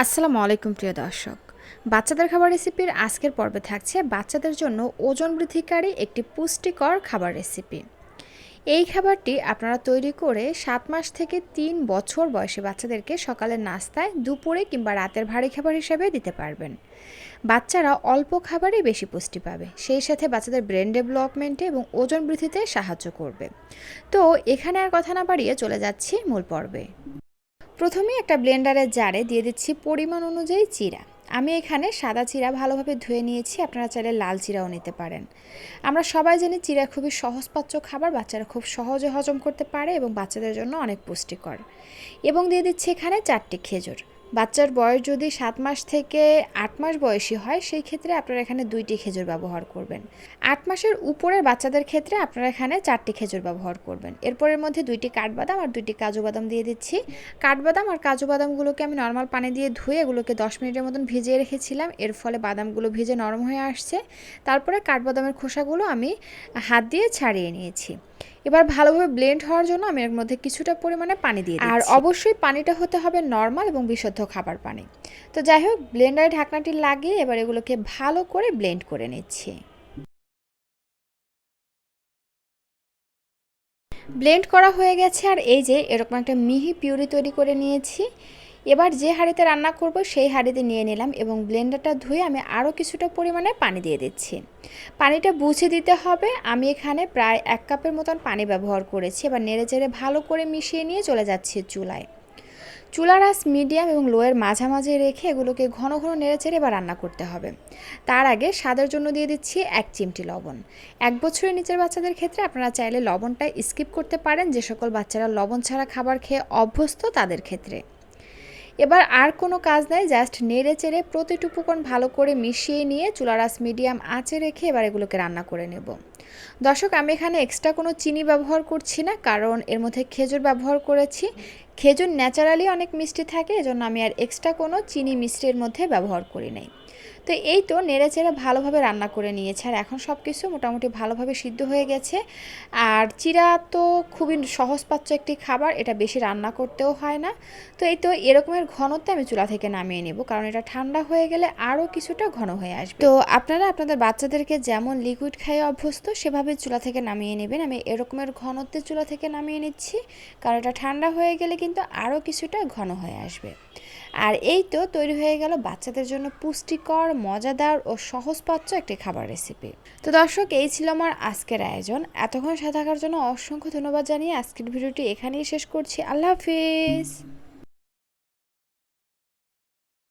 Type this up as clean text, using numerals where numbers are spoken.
আসসালামু আলাইকুম প্রিয় দর্শক। বাচ্চাদের খাবার রেসিপির আজকের পর্বে থাকছে বাচ্চাদের জন্য ওজন বৃদ্ধিকারী একটি পুষ্টিকর খাবার রেসিপি। এই খাবারটি আপনারা তৈরি করে 7 মাস থেকে 3 বছর বয়সী বাচ্চাদেরকে সকালের নাস্তায়, দুপুরে কিংবা রাতের ভারী খাবার হিসেবে দিতে পারবেন। বাচ্চারা অল্প খাবারেই বেশি পুষ্টি পাবে, সেই সাথে বাচ্চাদের ব্রেন ডেভেলপমেন্টে এবং ওজন বৃদ্ধিতে সাহায্য করবে। তো এখানে আর কথা না বাড়িয়ে চলে যাচ্ছি মূল পর্বে। প্রথমে একটা ব্লেন্ডারের জারে দিয়ে দিচ্ছি পরিমাণ অনুযায়ী চিরা। আমি এখানে সাদা চিরা ভালোভাবে ধুয়ে নিয়েছি, আপনারা চাইলে লাল চিরাও নিতে পারেন। আমরা সবাই জানি চিরা খুবই সহজপাচ্য খাবার, বাচ্চারা খুব সহজে হজম করতে পারে এবং বাচ্চাদের জন্য অনেক পুষ্টিকর। এবং দিয়ে দিচ্ছি এখানে 4টি খেজুর। বাচ্চার বয়স যদি 7 মাস থেকে 8 মাস বয়সী হয়, সেই ক্ষেত্রে আপনারা এখানে 2টি খেজুর ব্যবহার করবেন। 8 মাসের উপরের বাচ্চাদের ক্ষেত্রে আপনারা এখানে 4টি খেজুর ব্যবহার করবেন। এরপরের মধ্যে 2টি কাঠবাদাম আর 2টি কাজু বাদাম দিয়ে দিচ্ছি। কাঠবাদাম আর কাজু বাদামগুলোকে আমি নর্মাল পানি দিয়ে ধুয়ে এগুলোকে 10 মিনিটের মতন ভিজিয়ে রেখেছিলাম। এর ফলে বাদামগুলো ভিজে নরম হয়ে আসছে। তারপরে কাঠবাদামের খোসাগুলো আমি হাত দিয়ে ছাড়িয়ে নিয়েছি। এবার ভালোভাবে ব্লেন্ড হওয়ার জন্য আমি এর মধ্যে কিছুটা পরিমাণে পানি দিয়ে দিচ্ছি। আর অবশ্যই পানিটা হতে হবে নর্মাল এবং বিশুদ্ধ খাবার পানি। তো যাই হোক, ব্লেন্ডারে ঢাকনাটি লাগিয়ে এবার এগুলোকে ভালো করে ব্লেন্ড করে নিচ্ছি। ব্লেন্ড করা হয়ে গেছে আর এই যে এরকম একটা মিহি পিউরি তৈরি করে নিয়েছি। এবার যে হাঁড়িতে রান্না করব সেই হাঁড়িতে নিয়ে নিলাম এবং ব্লেন্ডারটা ধুয়ে আমি আরও কিছুটা পরিমাণে পানি দিয়ে দিচ্ছি। পানিটা বুঝে দিতে হবে। আমি এখানে প্রায় 1 কাপের মতন পানি ব্যবহার করেছি। এবার নেড়েচেড়ে ভালো করে মিশিয়ে নিয়ে চলে যাচ্ছি চুলায়। চুলার আঁচ মিডিয়াম এবং লোয়ের মাঝামাঝি রেখে এগুলোকে ঘন ঘন নেড়েচেড়ে এবার রান্না করতে হবে। তার আগে স্বাদের জন্য দিয়ে দিচ্ছি 1 চিমটি লবণ। 1 বছরের নিচের বাচ্চাদের ক্ষেত্রে আপনারা চাইলে লবণটা স্কিপ করতে পারেন, যে সকল বাচ্চারা লবণ ছাড়া খাবার খেয়ে অভ্যস্ত তাদের ক্ষেত্রে। এবার আর কোনো কাজ নাই, জাস্ট নেড়ে চেড়ে প্রতিটি উপকরণ ভালো করে মিশিয়ে নিয়ে চুলার আঁচ মিডিয়াম আঁচে রেখে এবার এগুলোকে রান্না করে নেব। দর্শক, আমি এখানে এক্সট্রা কোনো চিনি ব্যবহার করছি না, কারণ এর মধ্যে খেজুর ব্যবহার করেছি। খেজুর ন্যাচারালি অনেক মিষ্টি থাকে, এজন্য আমি আর এক্সট্রা কোনো চিনি মিষ্টির মধ্যে ব্যবহার করি নাই। তো এই তো নেড়েচেড়ে ভালোভাবে রান্না করে নিয়েছে আর এখন সব কিছু মোটামুটি ভালোভাবে সিদ্ধ হয়ে গেছে। আর চিড়া তো খুবই সহজপাচ্য একটি খাবার, এটা বেশি রান্না করতেও হয় না। তো এই তো এরকমের ঘনত্বে আমি চুলা থেকে নামিয়ে নেব, কারণ এটা ঠান্ডা হয়ে গেলে আরও কিছুটা ঘন হয়ে আসবে। তো আপনারা আপনাদের বাচ্চাদেরকে যেমন লিকুইড খাইয়ে অভ্যস্ত সেভাবে চুলা থেকে নামিয়ে নেবেন। আমি এরকমের ঘনত্বে চুলা থেকে নামিয়ে নিচ্ছি, কারণ এটা ঠান্ডা হয়ে গেলে কিন্তু আরও কিছুটা ঘন হয়ে আসবে। আর এই তো তৈরি হয়ে গেল বাচ্চাদের জন্য পুষ্টিকর, মজাদার ও সহজপাচ্য একটি খাবার রেসিপি। তো দর্শক, এই ছিল আমার আজকের আয়োজন। এতক্ষণ সাথে থাকার জন্য অসংখ্য ধন্যবাদ জানিয়ে আজকের ভিডিওটি এখানেই শেষ করছি। আল্লাহ হাফিজ।